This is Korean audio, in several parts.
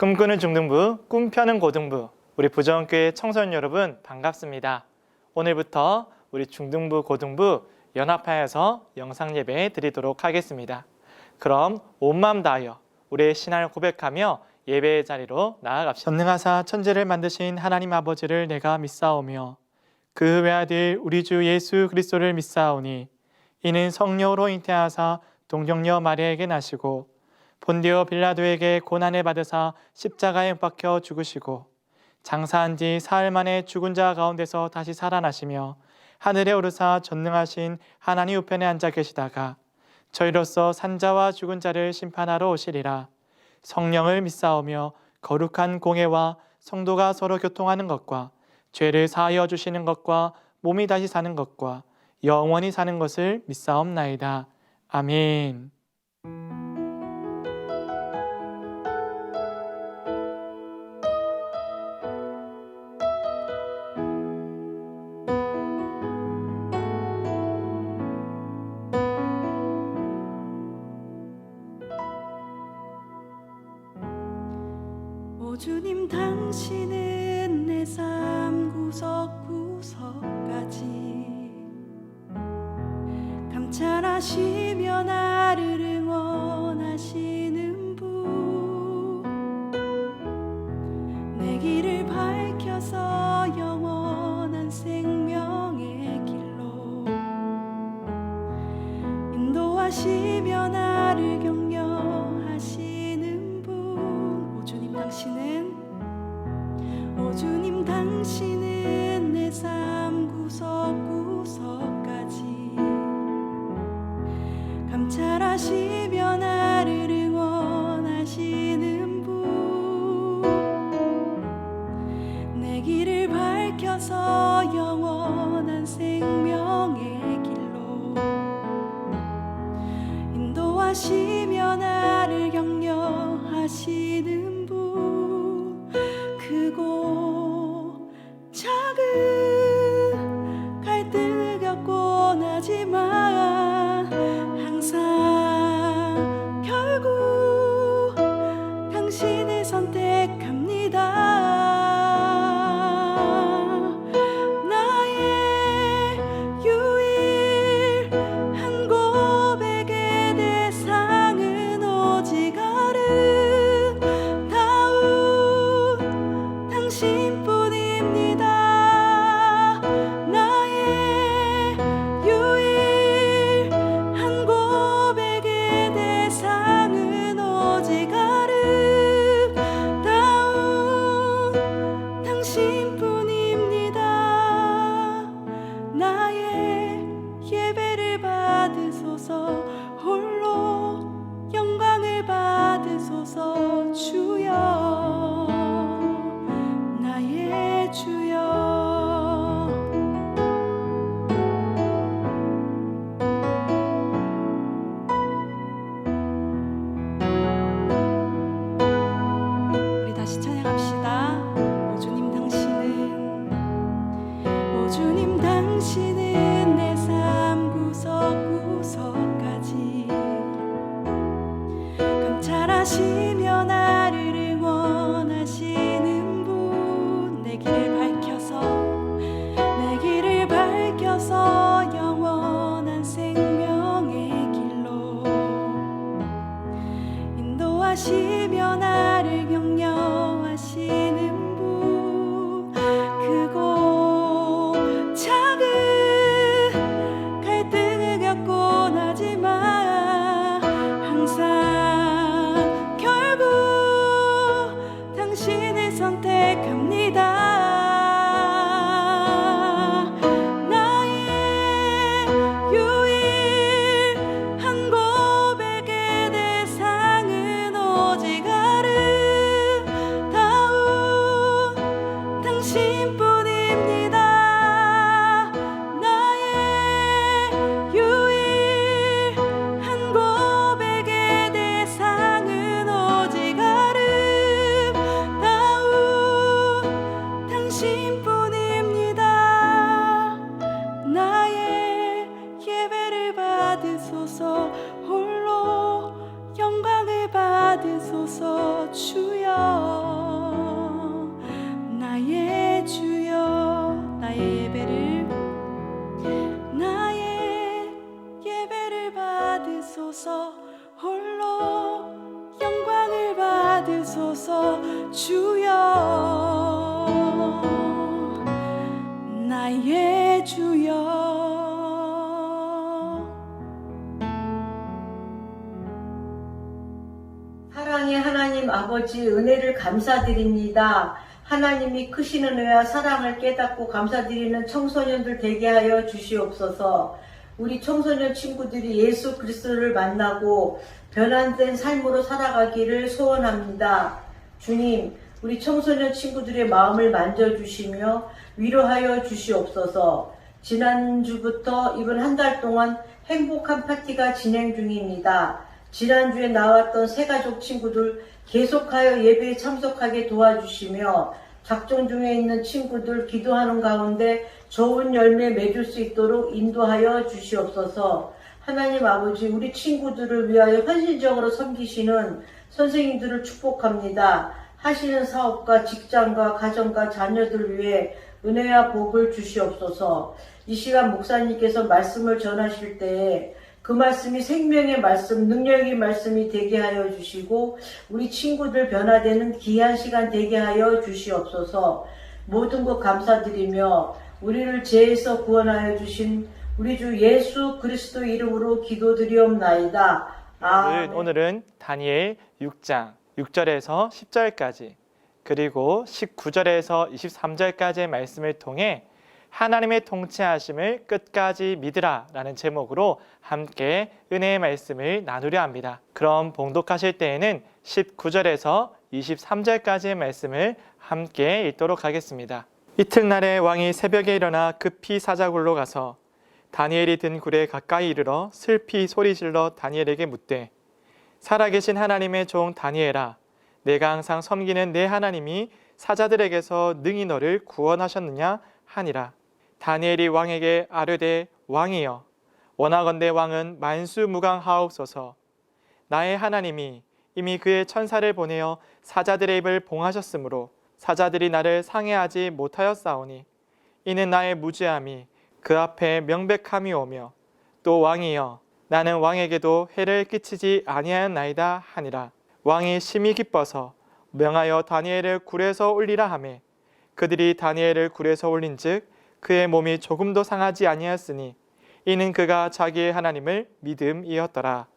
꿈꾸는 중등부, 꿈펴는 고등부, 우리 부정교회 청소년 여러분 반갑습니다. 오늘부터 우리 중등부, 고등부 연합하여서 영상 예배 드리도록 하겠습니다. 그럼 온 마음 다하여 우리의 신앙을 고백하며 예배의 자리로 나아갑시다. 전능하사 천지를 만드신 하나님 아버지를 내가 믿사오며 그 외아들 우리 주 예수 그리스도를 믿사오니 이는 성령으로 잉태하사 동정녀 마리아에게 나시고 본디오 빌라도에게 고난을 받으사 십자가에 못 박혀 죽으시고 장사한 지 사흘 만에 죽은 자 가운데서 다시 살아나시며 하늘에 오르사 전능하신 하나님 우편에 앉아 계시다가 저희로서 산자와 죽은 자를 심판하러 오시리라. 성령을 믿사오며 거룩한 공회와 성도가 서로 교통하는 것과 죄를 사하여 주시는 것과 몸이 다시 사는 것과 영원히 사는 것을 믿사옵나이다. 아멘. 오 주님, 당신은 내 삶 구석구석까지 감찰하시며 나를 응원하시는 분, 내 길을 밝혀서 영원한 생명의 길로 인도하시며 나를 격려하시는 분. 오 주님, 당신은 내 삶 구석구석까지 감찰하시며 나를 응원하시는 분, 내 길을 밝혀서 영원한 생명의 길로 인도하시며 나를 격려하시는 분. 크고 작은 갈등을 겪곤 하지만 항상 결국 당신을 선택합니다. 나의 유일한 고백의 대상은 오직 아름다운 당신뿐입니다. 나의 유일한 고백의 대상은 오직 아름다운 당신뿐입니다. 나의 예배를 받으소서, 홀로 영광을 받으소서. 주여, 나의 주여. 우리 다시 찬양합시다. 오 주님, 당신은 내 삶 구석구석까지 감찰하시며 나를 응원하시는 분, 내 길을 밝혀서 영원한 생명의 길로 인도하시며 나를 격려하시는 분. 크고 작은 갈등을 겪곤 하지만 항상 결국 당신을 선택합니다. 나의 유일한 고백의 대상은 오직 아름다운 당신뿐입니다. 나의 유일한 고백의 대상은 오직 아름다운 당신뿐입니다. 나의 예배를 받으소서, 홀로 영광을 받으소서. 받으소서 주여. 나의 주여, 나의 예배를 받으소서. 홀로 영광을 받으소서 주여. 나의 주여. 사랑의 하나님 아버지, 은혜를 감사드립니다. 하나님이 크신 은혜와 사랑을 깨닫고 감사드리는 청소년들 되게 하여 주시옵소서. 우리 청소년 친구들이 예수 그리스도를 만나고 변환된 삶으로 살아가기를 소원합니다. 주님, 우리 청소년 친구들의 마음을 만져주시며 위로하여 주시옵소서. 지난주부터 이번 한 달 동안 행복한 파티가 진행 중입니다. 지난주에 나왔던 새가족 친구들 계속하여 예배에 참석하게 도와주시며 작정 중에 있는 친구들 기도하는 가운데 좋은 열매 맺을 수 있도록 인도하여 주시옵소서. 하나님 아버지, 우리 친구들을 위하여 헌신적으로 섬기시는 선생님들을 축복합니다. 하시는 사업과 직장과 가정과 자녀들 위해 은혜와 복을 주시옵소서. 이 시간 목사님께서 말씀을 전하실 때에 그 말씀이 생명의 말씀, 능력의 말씀이 되게 하여 주시고 우리 친구들 변화되는 귀한 시간 되게 하여 주시옵소서. 모든 것 감사드리며 우리를 죄에서 구원하여 주신 우리 주 예수 그리스도 이름으로 기도드리옵나이다. 아멘. 오늘은 다니엘 6장 6절에서 10절까지 그리고 19절에서 23절까지의 말씀을 통해 하나님의 통치하심을 끝까지 믿으라 라는 제목으로 함께 은혜의 말씀을 나누려 합니다. 그럼 봉독하실 때에는 19절에서 23절까지의 말씀을 함께 읽도록 하겠습니다. 이튿날에 왕이 새벽에 일어나 급히 사자굴로 가서 다니엘이 든 굴에 가까이 이르러 슬피 소리질러 다니엘에게 묻되 살아계신 하나님의 종 다니엘아, 내가 항상 섬기는 내 하나님이 사자들에게서 능히 너를 구원하셨느냐 하니라. 다니엘이 왕에게 아뢰되 왕이여, 원하건대 왕은 만수무강하옵소서. 나의 하나님이 이미 그의 천사를 보내어 사자들의 입을 봉하셨으므로 사자들이 나를 상해하지 못하였사오니 이는 나의 무죄함이 그 앞에 명백함이 오며 또 왕이여, 나는 왕에게도 해를 끼치지 아니하였나이다 하니라. 왕이 심히 기뻐서 명하여 다니엘을 굴에서 올리라 하매 그들이 다니엘을 굴에서 올린즉 그의 몸이 조금도 상하지 아니하였으니 이는 그가 자기의 하나님을 믿음이었더라.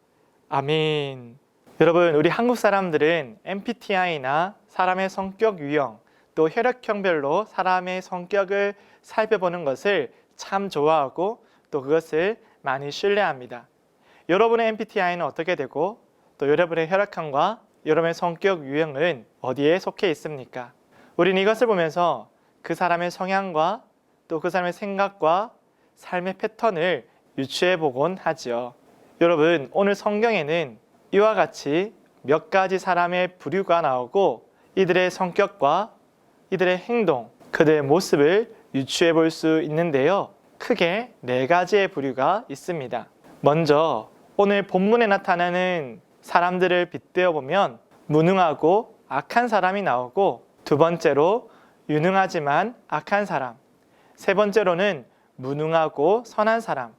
아멘. 여러분, 우리 한국 사람들은 MBTI나 사람의 성격 유형 또 혈액형별로 사람의 성격을 살펴보는 것을 참 좋아하고 또 그것을 많이 신뢰합니다. 여러분의 MBTI는 어떻게 되고 또 여러분의 혈액형과 여러분의 성격 유형은 어디에 속해 있습니까? 우리는 이것을 보면서 그 사람의 성향과 또 그 사람의 생각과 삶의 패턴을 유추해 보곤 하지요. 여러분, 오늘 성경에는 이와 같이 몇 가지 사람의 부류가 나오고 이들의 성격과 이들의 행동, 그들의 모습을 유추해 볼 수 있는데요. 크게 4가지의 부류가 있습니다. 먼저 오늘 본문에 나타나는 사람들을 빗대어 보면 무능하고 악한 사람이 나오고, 두 번째로 유능하지만 악한 사람, 세 번째로는 무능하고 선한 사람,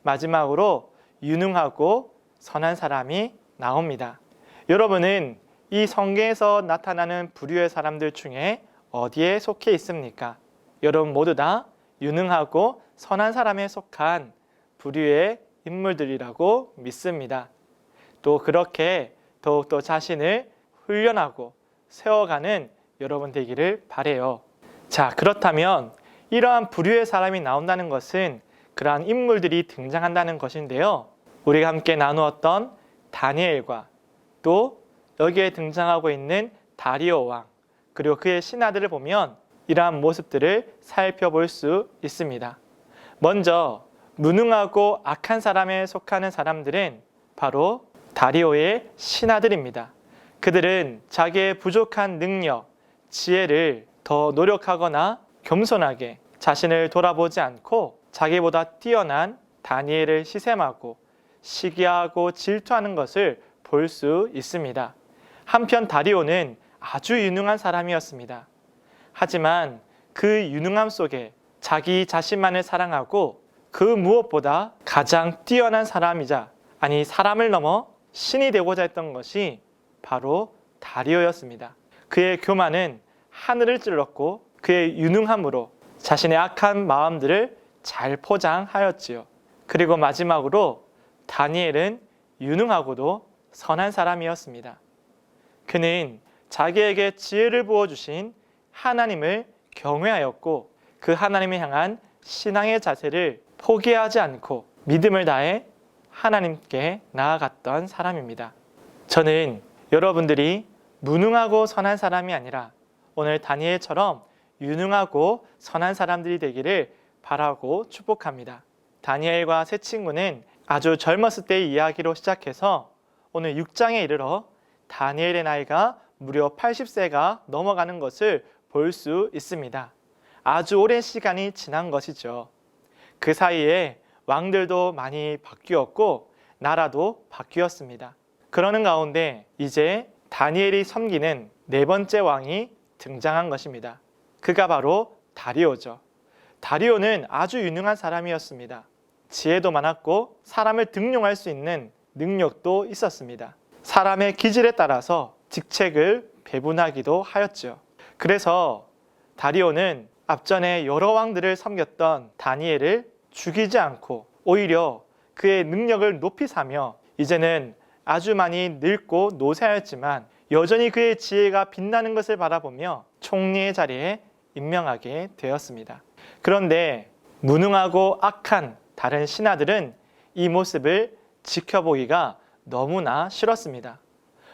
마지막으로 유능하고 선한 사람이 나옵니다. 여러분은 이 성경에서 나타나는 부류의 사람들 중에 어디에 속해 있습니까? 여러분 모두 다 유능하고 선한 사람에 속한 부류의 인물들이라고 믿습니다. 또 그렇게 더욱더 자신을 훈련하고 세워가는 여러분 되기를 바라요. 자, 그렇다면 이러한 부류의 사람이 나온다는 것은 그러한 인물들이 등장한다는 것인데요. 우리가 함께 나누었던 다니엘과 또 여기에 등장하고 있는 다리오 왕, 그리고 그의 신하들을 보면 이러한 모습들을 살펴볼 수 있습니다. 먼저 무능하고 악한 사람에 속하는 사람들은 바로 다리오의 신하들입니다. 그들은 자기의 부족한 능력, 지혜를 더 노력하거나 겸손하게 자신을 돌아보지 않고 자기보다 뛰어난 다니엘을 시샘하고 시기하고 질투하는 것을 볼 수 있습니다. 한편 다리오는 아주 유능한 사람이었습니다. 하지만 그 유능함 속에 자기 자신만을 사랑하고 그 무엇보다 가장 뛰어난 사람이자, 아니 사람을 넘어 신이 되고자 했던 것이 바로 다리오였습니다. 그의 교만은 하늘을 찔렀고 그의 유능함으로 자신의 악한 마음들을 잘 포장하였지요. 그리고 마지막으로 다니엘은 유능하고도 선한 사람이었습니다. 그는 자기에게 지혜를 부어주신 하나님을 경외하였고 그 하나님을 향한 신앙의 자세를 포기하지 않고 믿음을 다해 하나님께 나아갔던 사람입니다. 저는 여러분들이 무능하고 선한 사람이 아니라 오늘 다니엘처럼 유능하고 선한 사람들이 되기를 바라고 축복합니다. 다니엘과 세 친구는 아주 젊었을 때의 이야기로 시작해서 오늘 6장에 이르러 다니엘의 나이가 무려 80세가 넘어가는 것을 볼 수 있습니다. 아주 오랜 시간이 지난 것이죠. 그 사이에 왕들도 많이 바뀌었고 나라도 바뀌었습니다. 그러는 가운데 이제 다니엘이 섬기는 네 번째 왕이 등장한 것입니다. 그가 바로 다리오죠. 다리오는 아주 유능한 사람이었습니다. 지혜도 많았고 사람을 등용할 수 있는 능력도 있었습니다. 사람의 기질에 따라서 직책을 배분하기도 하였죠. 그래서 다리오는 앞전에 여러 왕들을 섬겼던 다니엘을 죽이지 않고 오히려 그의 능력을 높이 사며 이제는 아주 많이 늙고 노쇠하였지만 여전히 그의 지혜가 빛나는 것을 바라보며 총리의 자리에 임명하게 되었습니다. 그런데 무능하고 악한 다른 신하들은 이 모습을 지켜보기가 너무나 싫었습니다.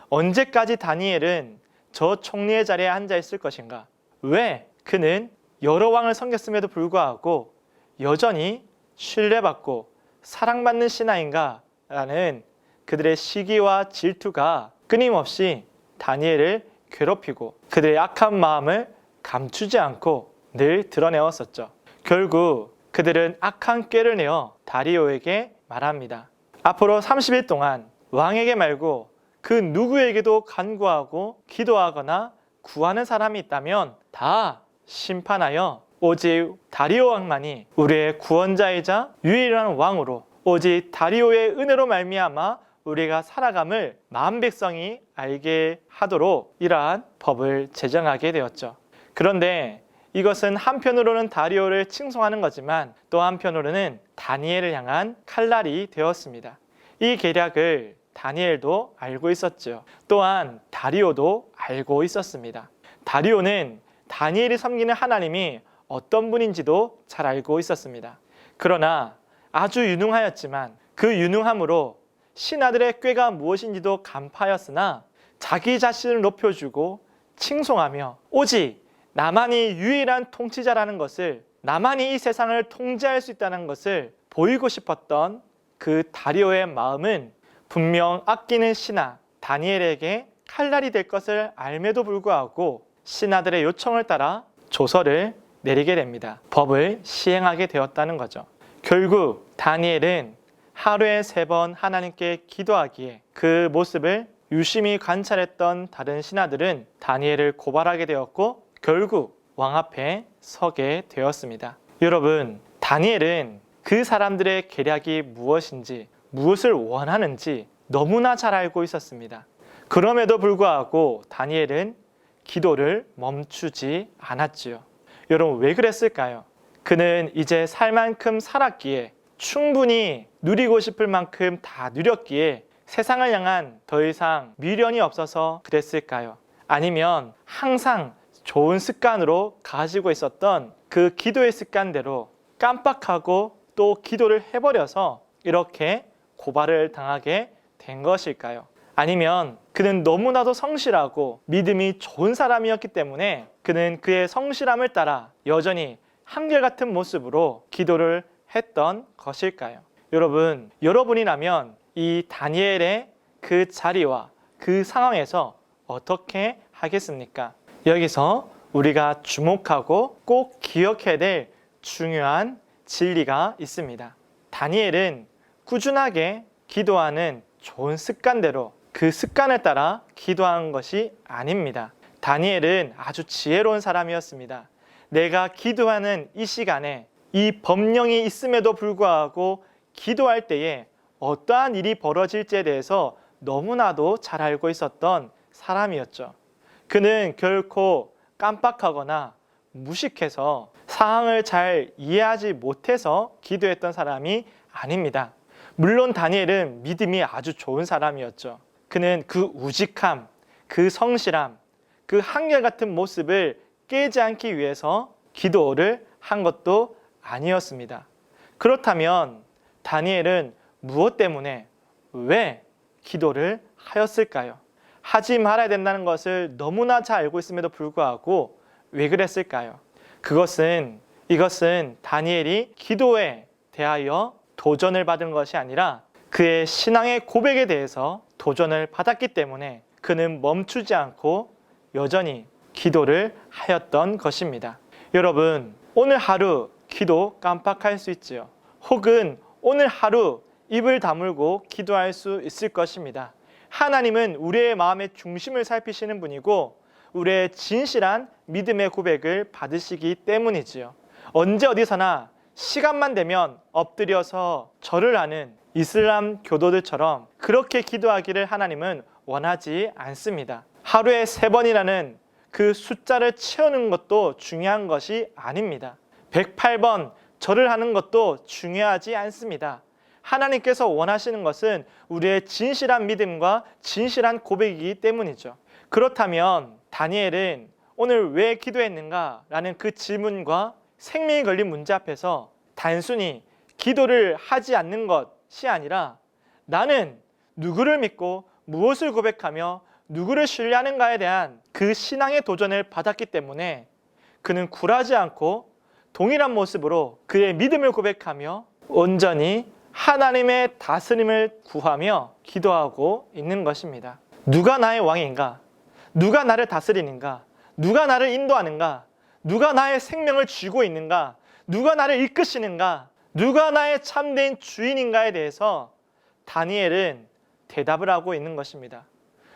언제까지 다니엘은 저 총리의 자리에 앉아 있을 것인가? 왜 그는 여러 왕을 섬겼음에도 불구하고 여전히 신뢰받고 사랑받는 신하인가? 라는 그들의 시기와 질투가 끊임없이 다니엘을 괴롭히고 그들의 악한 마음을 감추지 않고 늘 드러내었었죠. 결국 그들은 악한 꾀를 내어 다리오에게 말합니다. 앞으로 30일 동안 왕에게 말고 그 누구에게도 간구하고 기도하거나 구하는 사람이 있다면 다 심판하여 오직 다리오 왕만이 우리의 구원자이자 유일한 왕으로 오직 다리오의 은혜로 말미암아 우리가 살아감을 만 백성이 알게 하도록 이러한 법을 제정하게 되었죠. 그런데 이것은 한편으로는 다리오를 칭송하는 거지만 또 한편으로는 다니엘을 향한 칼날이 되었습니다. 이 계략을 다니엘도 알고 있었죠. 또한 다리오도 알고 있었습니다. 다리오는 다니엘이 섬기는 하나님이 어떤 분인지도 잘 알고 있었습니다. 그러나 아주 유능하였지만 그 유능함으로 신하들의 꾀가 무엇인지도 간파하였으나 자기 자신을 높여주고 칭송하며 오직 나만이 유일한 통치자라는 것을, 나만이 이 세상을 통제할 수 있다는 것을 보이고 싶었던 그 다리오의 마음은 분명 아끼는 신하 다니엘에게 칼날이 될 것을 알매도 불구하고 신하들의 요청을 따라 조서를 내리게 됩니다. 법을 시행하게 되었다는 거죠. 결국 다니엘은 하루에 3번 하나님께 기도하기에 그 모습을 유심히 관찰했던 다른 신하들은 다니엘을 고발하게 되었고 결국 왕 앞에 서게 되었습니다. 여러분, 다니엘은 그 사람들의 계략이 무엇인지, 무엇을 원하는지 너무나 잘 알고 있었습니다. 그럼에도 불구하고 다니엘은 기도를 멈추지 않았지요. 여러분, 왜 그랬을까요? 그는 이제 살 만큼 살았기에, 충분히 누리고 싶을 만큼 다 누렸기에 세상을 향한 더 이상 미련이 없어서 그랬을까요? 아니면 항상 좋은 습관으로 가지고 있었던 그 기도의 습관대로 깜빡하고 또 기도를 해버려서 이렇게 고발을 당하게 된 것일까요? 아니면 그는 너무나도 성실하고 믿음이 좋은 사람이었기 때문에 그는 그의 성실함을 따라 여전히 한결같은 모습으로 기도를 했던 것일까요? 여러분, 여러분이라면 이 다니엘의 그 자리와 그 상황에서 어떻게 하겠습니까? 여기서 우리가 주목하고 꼭 기억해야 될 중요한 진리가 있습니다. 다니엘은 꾸준하게 기도하는 좋은 습관대로 그 습관을 따라 기도한 것이 아닙니다. 다니엘은 아주 지혜로운 사람이었습니다. 내가 기도하는 이 시간에 이 법령이 있음에도 불구하고 기도할 때에 어떠한 일이 벌어질지에 대해서 너무나도 잘 알고 있었던 사람이었죠. 그는 결코 깜빡하거나 무식해서 상황을 잘 이해하지 못해서 기도했던 사람이 아닙니다. 물론 다니엘은 믿음이 아주 좋은 사람이었죠. 그는 그 우직함, 그 성실함, 그 한결같은 모습을 깨지 않기 위해서 기도를 한 것도 아니었습니다. 그렇다면 다니엘은 무엇 때문에 왜 기도를 하였을까요? 하지 말아야 된다는 것을 너무나 잘 알고 있음에도 불구하고 왜 그랬을까요? 이것은 다니엘이 기도에 대하여 도전을 받은 것이 아니라 그의 신앙의 고백에 대해서 도전을 받았기 때문에 그는 멈추지 않고 여전히 기도를 하였던 것입니다. 여러분, 오늘 하루 기도 깜빡할 수 있지요. 혹은 오늘 하루 입을 다물고 기도할 수 있을 것입니다. 하나님은 우리의 마음의 중심을 살피시는 분이고 우리의 진실한 믿음의 고백을 받으시기 때문이지요. 언제 어디서나 시간만 되면 엎드려서 절을 하는 이슬람 교도들처럼 그렇게 기도하기를 하나님은 원하지 않습니다. 하루에 3번이라는 그 숫자를 채우는 것도 중요한 것이 아닙니다. 108번 절을 하는 것도 중요하지 않습니다. 하나님께서 원하시는 것은 우리의 진실한 믿음과 진실한 고백이기 때문이죠. 그렇다면 다니엘은 오늘 왜 기도했는가? 라는 그 질문과 생명이 걸린 문제 앞에서 단순히 기도를 하지 않는 것이 아니라 나는 누구를 믿고 무엇을 고백하며 누구를 신뢰하는가에 대한 그 신앙의 도전을 받았기 때문에 그는 굴하지 않고 동일한 모습으로 그의 믿음을 고백하며 온전히 하나님의 다스림을 구하며 기도하고 있는 것입니다. 누가 나의 왕인가? 누가 나를 다스리는가? 누가 나를 인도하는가? 누가 나의 생명을 쥐고 있는가? 누가 나를 이끄시는가? 누가 나의 참된 주인인가에 대해서 다니엘은 대답을 하고 있는 것입니다.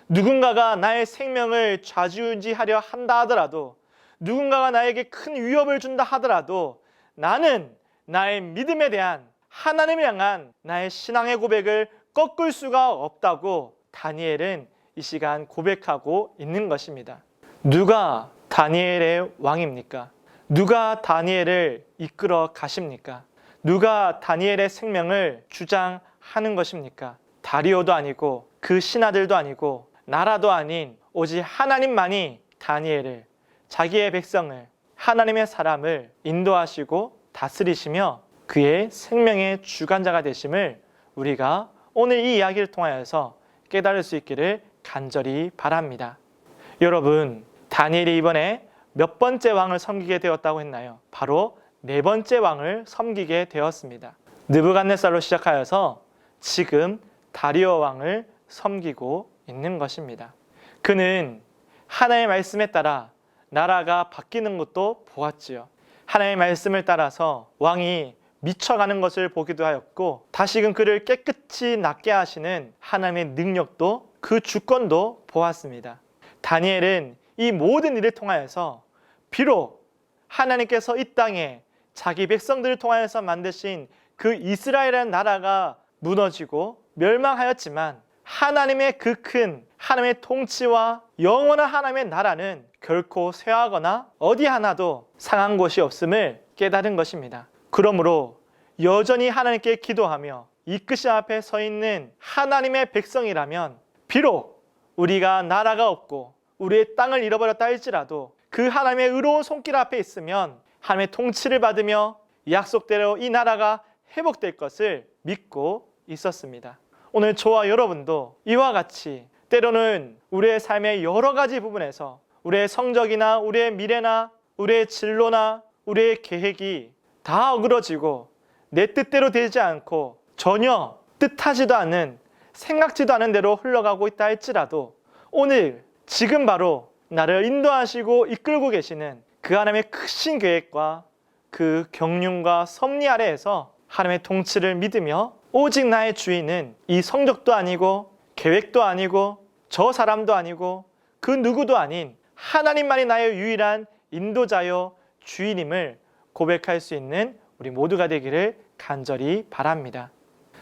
누군가가 나의 생명을 좌지우지하려 한다 하더라도, 누군가가 나에게 큰 위협을 준다 하더라도 나는 나의 믿음에 대한 하나님을 향한 나의 신앙의 고백을 꺾을 수가 없다고 다니엘은 이 시간 고백하고 있는 것입니다. 누가 다니엘의 왕입니까? 누가 다니엘을 이끌어 가십니까? 누가 다니엘의 생명을 주장하는 것입니까? 다리오도 아니고 그 신하들도 아니고 나라도 아닌 오직 하나님만이 다니엘을, 자기의 백성을, 하나님의 사람을 인도하시고 다스리시며 그의 생명의 주관자가 되심을 우리가 오늘 이 이야기를 통하여서 깨달을 수 있기를 간절히 바랍니다. 여러분, 다니엘이 이번에 몇 번째 왕을 섬기게 되었다고 했나요? 바로 4번째 왕을 섬기게 되었습니다. 느부갓네살로 시작하여서 지금 다리오 왕을 섬기고 있는 것입니다. 그는 하나님의 말씀에 따라 나라가 바뀌는 것도 보았지요. 하나님의 말씀을 따라서 왕이 미쳐가는 것을 보기도 하였고 다시금 그를 깨끗이 낫게 하시는 하나님의 능력도 그 주권도 보았습니다. 다니엘은 이 모든 일을 통하여서 비록 하나님께서 이 땅에 자기 백성들을 통하여서 만드신 그 이스라엘이라는 나라가 무너지고 멸망하였지만 하나님의 그 큰 하나님의 통치와 영원한 하나님의 나라는 결코 쇠하거나 어디 하나도 상한 곳이 없음을 깨달은 것입니다. 그러므로 여전히 하나님께 기도하며 이끄심 앞에 서 있는 하나님의 백성이라면 비록 우리가 나라가 없고 우리의 땅을 잃어버렸다 할지라도 그 하나님의 의로운 손길 앞에 있으면 하나님의 통치를 받으며 약속대로 이 나라가 회복될 것을 믿고 있었습니다. 오늘 저와 여러분도 이와 같이 때로는 우리의 삶의 여러 가지 부분에서 우리의 성적이나 우리의 미래나 우리의 진로나 우리의 계획이 다 어그러지고 내 뜻대로 되지 않고 전혀 뜻하지도 않은 생각지도 않은 대로 흘러가고 있다 할지라도 오늘 지금 바로 나를 인도하시고 이끌고 계시는 그 하나님의 크신 계획과 그 경륜과 섭리 아래에서 하나님의 통치를 믿으며 오직 나의 주인은 이 성적도 아니고 계획도 아니고 저 사람도 아니고 그 누구도 아닌 하나님만이 나의 유일한 인도자요 주인임을 고백할 수 있는 우리 모두가 되기를 간절히 바랍니다.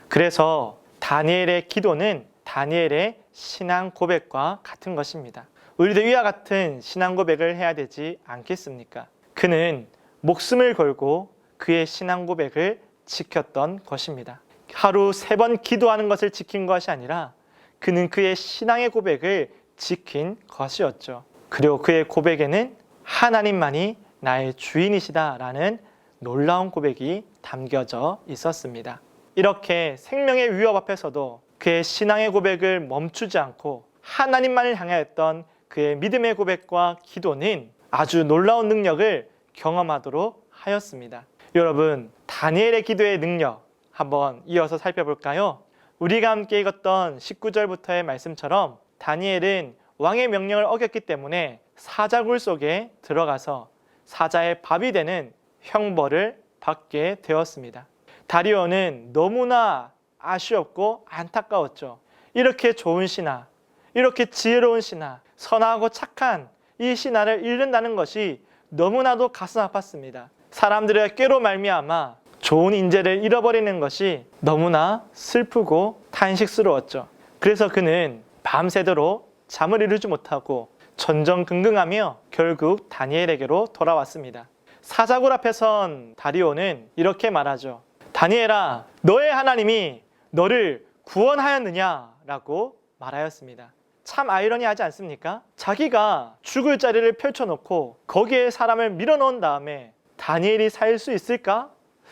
그래서 다니엘의 기도는 다니엘의 신앙 고백과 같은 것입니다. 우리도 이와 같은 신앙 고백을 해야 되지 않겠습니까? 그는 목숨을 걸고 그의 신앙 고백을 지켰던 것입니다. 하루 3번 기도하는 것을 지킨 것이 아니라 그는 그의 신앙의 고백을 지킨 것이었죠. 그리고 그의 고백에는 하나님만이 나의 주인이시다라는 놀라운 고백이 담겨져 있었습니다. 이렇게 생명의 위협 앞에서도 그의 신앙의 고백을 멈추지 않고 하나님만을 향하였던 그의 믿음의 고백과 기도는 아주 놀라운 능력을 경험하도록 하였습니다. 여러분, 다니엘의 기도의 능력 한번 이어서 살펴볼까요? 우리가 함께 읽었던 19절부터의 말씀처럼 다니엘은 왕의 명령을 어겼기 때문에 사자굴 속에 들어가서 사자의 밥이 되는 형벌을 받게 되었습니다. 다리오는 너무나 아쉬웠고 안타까웠죠. 이렇게 좋은 신하, 이렇게 지혜로운 신하, 선하고 착한 이 신하를 잃는다는 것이 너무나도 가슴 아팠습니다. 사람들의 꾀로 말미암아 좋은 인재를 잃어버리는 것이 너무나 슬프고 탄식스러웠죠. 그래서 그는 밤새도록 잠을 이루지 못하고 전전긍긍하며 결국 다니엘에게로 돌아왔습니다. 사자굴 앞에 선 다리오는 이렇게 말하죠. 다니엘아, 너의 하나님이 너를 구원하였느냐라고 말하였습니다. 참 아이러니하지 않습니까? 자기가 죽을 자리를 펼쳐놓고 거기에 사람을 밀어넣은 다음에 다니엘이 살 수 있을까?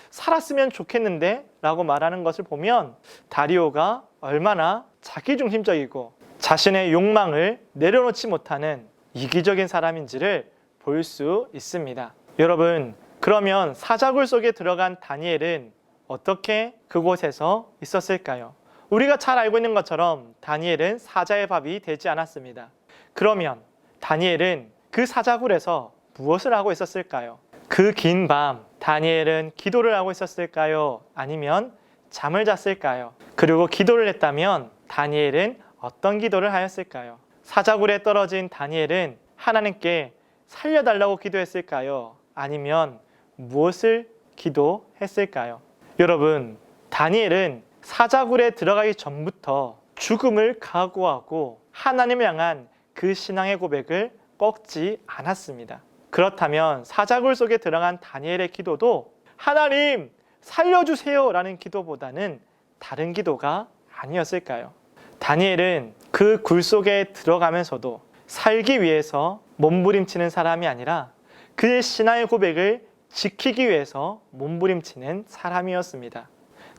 살았으면 좋겠는데 라고 말하는 것을 보면 다리오가 얼마나 자기중심적이고 자신의 욕망을 내려놓지 못하는 이기적인 사람인지를 볼 수 있습니다. 여러분, 그러면 사자굴 속에 들어간 다니엘은 어떻게 그곳에서 있었을까요? 우리가 잘 알고 있는 것처럼 다니엘은 사자의 밥이 되지 않았습니다. 그러면 다니엘은 그 사자굴에서 무엇을 하고 있었을까요? 그 긴 밤 다니엘은 기도를 하고 있었을까요? 아니면 잠을 잤을까요? 그리고 기도를 했다면 다니엘은 어떤 기도를 하였을까요? 사자굴에 떨어진 다니엘은 하나님께 살려달라고 기도했을까요? 아니면 무엇을 기도했을까요? 여러분, 다니엘은 사자굴에 들어가기 전부터 죽음을 각오하고 하나님을 향한 그 신앙의 고백을 꺾지 않았습니다. 그렇다면 사자굴 속에 들어간 다니엘의 기도도 하나님 살려주세요 라는 기도보다는 다른 기도가 아니었을까요? 다니엘은 그 굴 속에 들어가면서도 살기 위해서 몸부림치는 사람이 아니라 그의 신앙의 고백을 지키기 위해서 몸부림치는 사람이었습니다.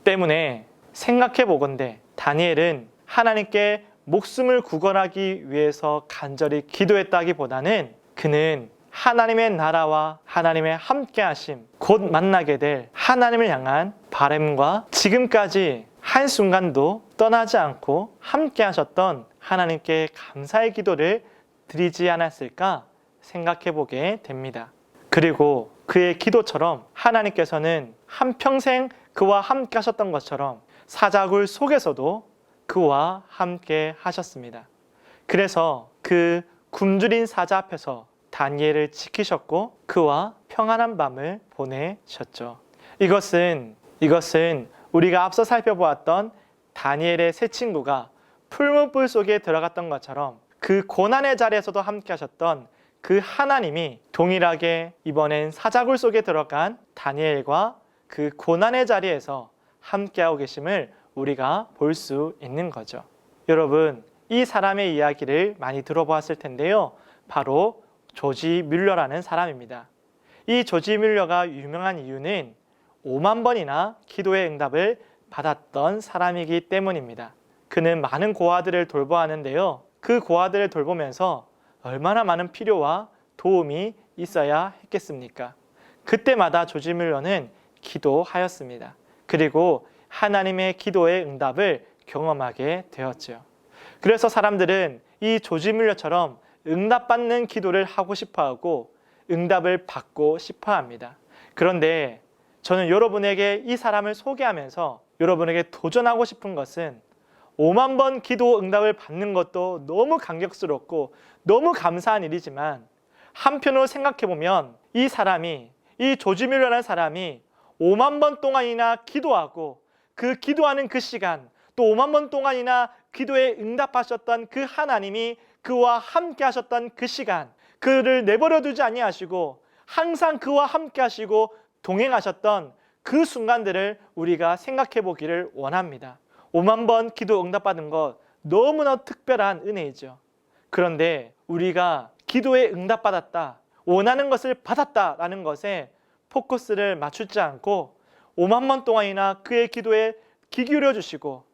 때문에 생각해 보건대 다니엘은 하나님께 목숨을 구걸하기 위해서 간절히 기도했다기보다는 그는 하나님의 나라와 하나님의 함께하심, 곧 만나게 될 하나님을 향한 바람과 지금까지 한순간도 떠나지 않고 함께하셨던 하나님께 감사의 기도를 드리지 않았을까 생각해 보게 됩니다. 그리고 그의 기도처럼 하나님께서는 한평생 그와 함께 하셨던 것처럼 사자굴 속에서도 그와 함께 하셨습니다. 그래서 그 굶주린 사자 앞에서 다니엘을 지키셨고 그와 평안한 밤을 보내셨죠. 이것은 우리가 앞서 살펴보았던 다니엘의 세 친구가 풀무불 속에 들어갔던 것처럼 그 고난의 자리에서도 함께 하셨던 그 하나님이 동일하게 이번엔 사자굴 속에 들어간 다니엘과 그 고난의 자리에서 함께하고 계심을 우리가 볼 수 있는 거죠. 여러분, 이 사람의 이야기를 많이 들어보았을 텐데요. 바로 조지 뮬러라는 사람입니다. 이 조지 뮬러가 유명한 이유는 5만 번이나 기도의 응답을 받았던 사람이기 때문입니다. 그는 많은 고아들을 돌보았는데요. 그 고아들을 돌보면서 얼마나 많은 필요와 도움이 있어야 했겠습니까? 그때마다 조지 뮬러는 기도하였습니다. 그리고 하나님의 기도의 응답을 경험하게 되었죠. 그래서 사람들은 이 조지 뮬러처럼 응답받는 기도를 하고 싶어하고 응답을 받고 싶어합니다. 그런데 저는 여러분에게 이 사람을 소개하면서 여러분에게 도전하고 싶은 것은 5만 번 기도 응답을 받는 것도 너무 감격스럽고 너무 감사한 일이지만 한편으로 생각해보면 이 사람이, 이 조지 뮬러라는 사람이 5만 번 동안이나 기도하고 그 기도하는 그 시간, 또 5만 번 동안이나 기도에 응답하셨던 그 하나님이 그와 함께 하셨던 그 시간, 그를 내버려 두지 아니하시고 항상 그와 함께 하시고 동행하셨던 그 순간들을 우리가 생각해 보기를 원합니다. 5만 번 기도 응답받은 것 너무나 특별한 은혜이죠. 그런데 우리가 기도에 응답받았다, 원하는 것을 받았다라는 것에 포커스를 맞추지 않고 5만 번 동안이나 그의 기도에 귀 기울여 주시고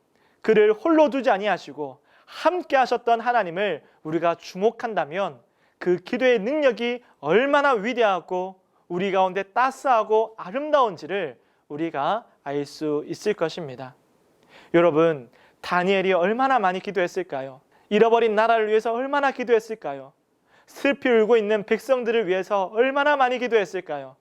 그를 홀로 두지 아니하시고 함께 하셨던 하나님을 우리가 주목한다면 그 기도의 능력이 얼마나 위대하고 우리 가운데 따스하고 아름다운지를 우리가 알 수 있을 것입니다. 여러분, 다니엘이 얼마나 많이 기도했을까요? 잃어버린 나라를 위해서 얼마나 기도했을까요? 슬피 울고 있는 백성들을 위해서 얼마나 많이 기도했을까요?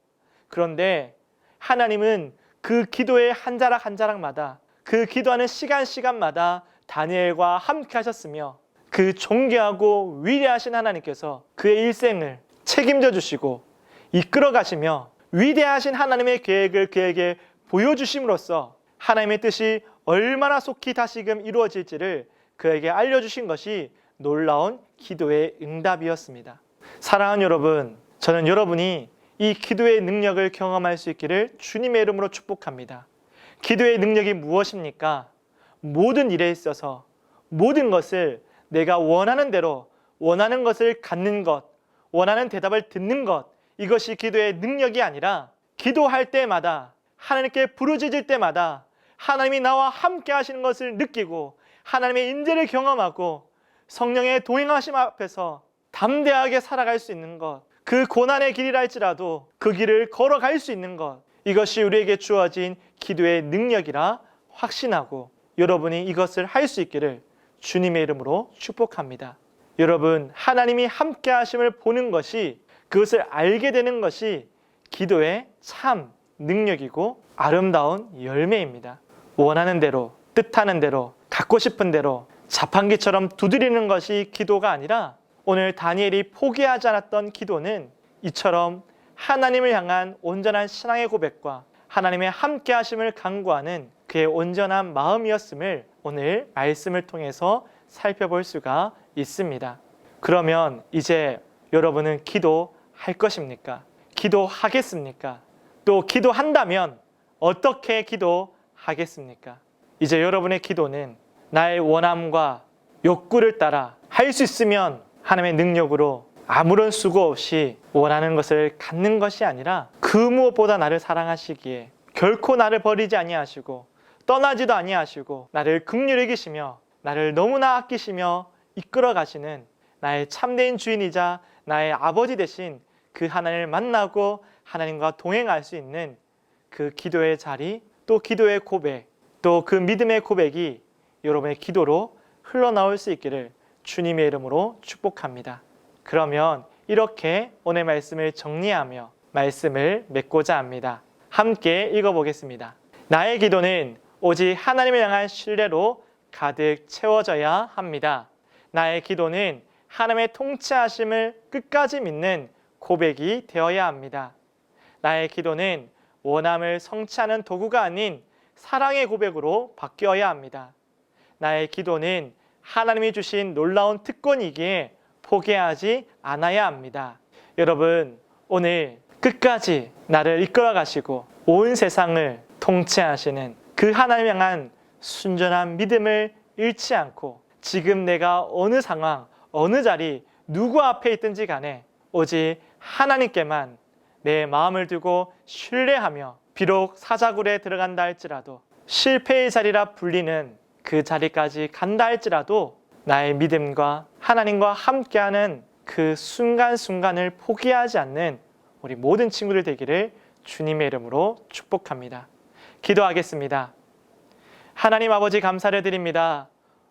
그런데 하나님은 그 기도의 한 자락 한 자락마다, 그 기도하는 시간마다 다니엘과 함께 하셨으며 그 존귀하고 위대하신 하나님께서 그의 일생을 책임져 주시고 이끌어 가시며 위대하신 하나님의 계획을 그에게 보여주심으로써 하나님의 뜻이 얼마나 속히 다시금 이루어질지를 그에게 알려주신 것이 놀라운 기도의 응답이었습니다. 사랑하는 여러분, 저는 여러분이 이 기도의 능력을 경험할 수 있기를 주님의 이름으로 축복합니다. 기도의 능력이 무엇입니까? 모든 일에 있어서 모든 것을 내가 원하는 대로 원하는 것을 갖는 것, 원하는 대답을 듣는 것, 이것이 기도의 능력이 아니라 기도할 때마다 하나님께 부르짖을 때마다 하나님이 나와 함께 하시는 것을 느끼고 하나님의 인재를 경험하고 성령의 동행하심 앞에서 담대하게 살아갈 수 있는 것, 그 고난의 길이라 할지라도 그 길을 걸어갈 수 있는 것, 이것이 우리에게 주어진 기도의 능력이라 확신하고 여러분이 이것을 할 수 있기를 주님의 이름으로 축복합니다. 여러분, 하나님이 함께 하심을 보는 것이, 그것을 알게 되는 것이 기도의 참 능력이고 아름다운 열매입니다. 원하는 대로, 뜻하는 대로, 갖고 싶은 대로 자판기처럼 두드리는 것이 기도가 아니라 오늘 다니엘이 포기하지 않았던 기도는 이처럼 하나님을 향한 온전한 신앙의 고백과 하나님의 함께 하심을 간구하는 그의 온전한 마음이었음을 오늘 말씀을 통해서 살펴볼 수가 있습니다. 그러면 이제 여러분은 기도할 것입니까? 기도하겠습니까? 또 기도한다면 어떻게 기도하겠습니까? 이제 여러분의 기도는 나의 원함과 욕구를 따라 할 수 있으면 하나님의 능력으로 아무런 수고 없이 원하는 것을 갖는 것이 아니라 그 무엇보다 나를 사랑하시기에 결코 나를 버리지 아니하시고 떠나지도 아니하시고 나를 긍휼히 여기시며 나를 너무나 아끼시며 이끌어 가시는 나의 참된 주인이자 나의 아버지 되신 그 하나님을 만나고 하나님과 동행할 수 있는 그 기도의 자리, 또 기도의 고백, 또 그 믿음의 고백이 여러분의 기도로 흘러나올 수 있기를 주님의 이름으로 축복합니다. 그러면 이렇게 오늘 말씀을 정리하며 말씀을 맺고자 합니다. 함께 읽어보겠습니다. 나의 기도는 오직 하나님을 향한 신뢰로 가득 채워져야 합니다. 나의 기도는 하나님의 통치하심을 끝까지 믿는 고백이 되어야 합니다. 나의 기도는 원함을 성취하는 도구가 아닌 사랑의 고백으로 바뀌어야 합니다. 나의 기도는 하나님이 주신 놀라운 특권이기에 포기하지 않아야 합니다. 여러분, 오늘 끝까지 나를 이끌어 가시고 온 세상을 통치하시는 그 하나님 향한 순전한 믿음을 잃지 않고 지금 내가 어느 상황, 어느 자리, 누구 앞에 있든지 간에 오직 하나님께만 내 마음을 두고 신뢰하며 비록 사자굴에 들어간다 할지라도 실패의 자리라 불리는 그 자리까지 간다 할지라도 나의 믿음과 하나님과 함께하는 그 순간순간을 포기하지 않는 우리 모든 친구들 되기를 주님의 이름으로 축복합니다. 기도하겠습니다. 하나님 아버지 감사를 드립니다.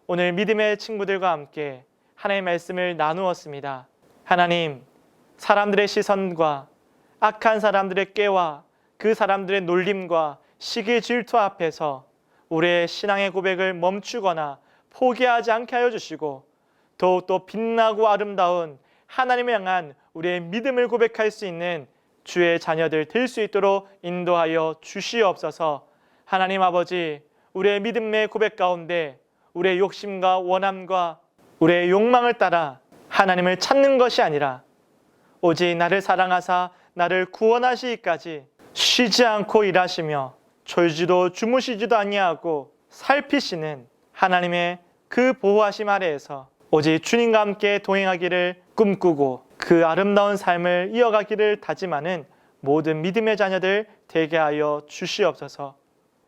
오늘 믿음의 친구들과 함께 하나님의 말씀을 나누었습니다. 하나님, 사람들의 시선과 악한 사람들의 꾀와 그 사람들의 놀림과 시기 질투 앞에서 우리의 신앙의 고백을 멈추거나 포기하지 않게 하여 주시고 더욱더 빛나고 아름다운 하나님을 향한 우리의 믿음을 고백할 수 있는 주의 자녀들 될 수 있도록 인도하여 주시옵소서. 하나님 아버지, 우리의 믿음의 고백 가운데 우리의 욕심과 원함과 우리의 욕망을 따라 하나님을 찾는 것이 아니라 오직 나를 사랑하사 나를 구원하시기까지 쉬지 않고 일하시며 졸지도 주무시지도 아니하고 살피시는 하나님의 그 보호하심 아래에서 오직 주님과 함께 동행하기를 꿈꾸고 그 아름다운 삶을 이어가기를 다짐하는 모든 믿음의 자녀들 되게 하여 주시옵소서.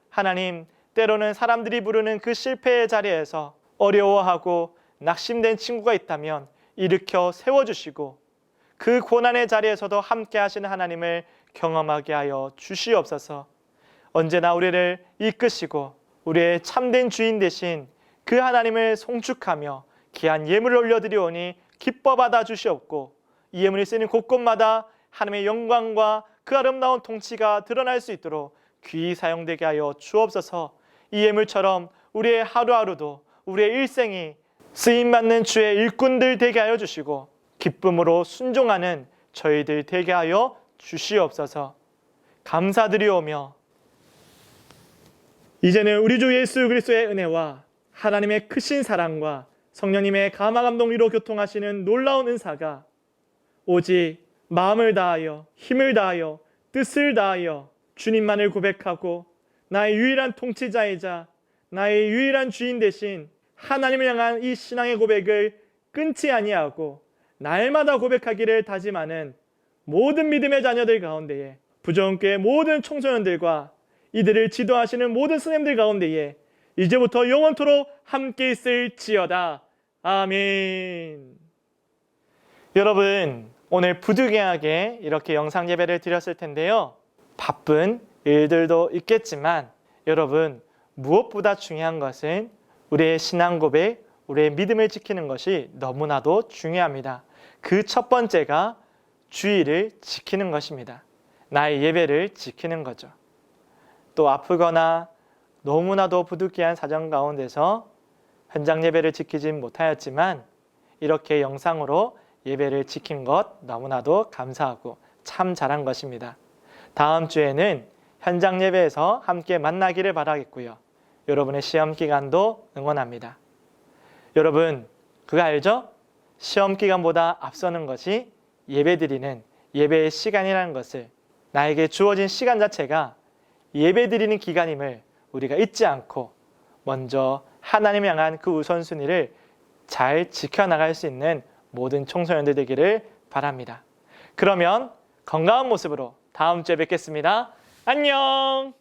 하나님, 때로는 사람들이 부르는 그 실패의 자리에서 어려워하고 낙심된 친구가 있다면 일으켜 세워주시고 그 고난의 자리에서도 함께 하시는 하나님을 경험하게 하여 주시옵소서. 언제나 우리를 이끄시고 우리의 참된 주인 되신 그 하나님을 송축하며 귀한 예물을 올려드리오니 기뻐 받아 주시옵고 이 예물이 쓰이는 곳곳마다 하나님의 영광과 그 아름다운 통치가 드러날 수 있도록 귀히 사용되게 하여 주옵소서. 이 예물처럼 우리의 하루하루도 우리의 일생이 쓰임받는 주의 일꾼들 되게 하여 주시고 기쁨으로 순종하는 저희들 되게 하여 주시옵소서. 감사드리오며 이제는 우리 주 예수 그리스도의 은혜와 하나님의 크신 사랑과 성령님의 감화 감동리로 교통하시는 놀라운 은사가 오직 마음을 다하여 힘을 다하여 뜻을 다하여 주님만을 고백하고 나의 유일한 통치자이자 나의 유일한 주인 되신 하나님을 향한 이 신앙의 고백을 끊지 아니하고 날마다 고백하기를 다짐하는 모든 믿음의 자녀들 가운데에 부정교회 모든 청소년들과 이들을 지도하시는 모든 스님들 가운데에 이제부터 영원토록 함께 있을지어다. 아멘. 여러분, 오늘 부득이하게 이렇게 영상 예배를 드렸을 텐데요. 바쁜 일들도 있겠지만 여러분, 무엇보다 중요한 것은 우리의 신앙 고백, 우리의 믿음을 지키는 것이 너무나도 중요합니다. 그 첫 번째가 주의를 지키는 것입니다. 나의 예배를 지키는 거죠. 또 아프거나 너무나도 부득이한 사정 가운데서 현장 예배를 지키지 못하였지만 이렇게 영상으로 예배를 지킨 것 너무나도 감사하고 참 잘한 것입니다. 다음 주에는 현장 예배에서 함께 만나기를 바라겠고요. 여러분의 시험 기간도 응원합니다. 여러분, 그거 알죠? 시험 기간보다 앞서는 것이 예배드리는 예배의 시간이라는 것을, 나에게 주어진 시간 자체가 예배드리는 기간임을 우리가 잊지 않고 먼저 하나님 향한 그 우선순위를 잘 지켜나갈 수 있는 모든 청소년들 되기를 바랍니다. 그러면 건강한 모습으로 다음 주에 뵙겠습니다. 안녕!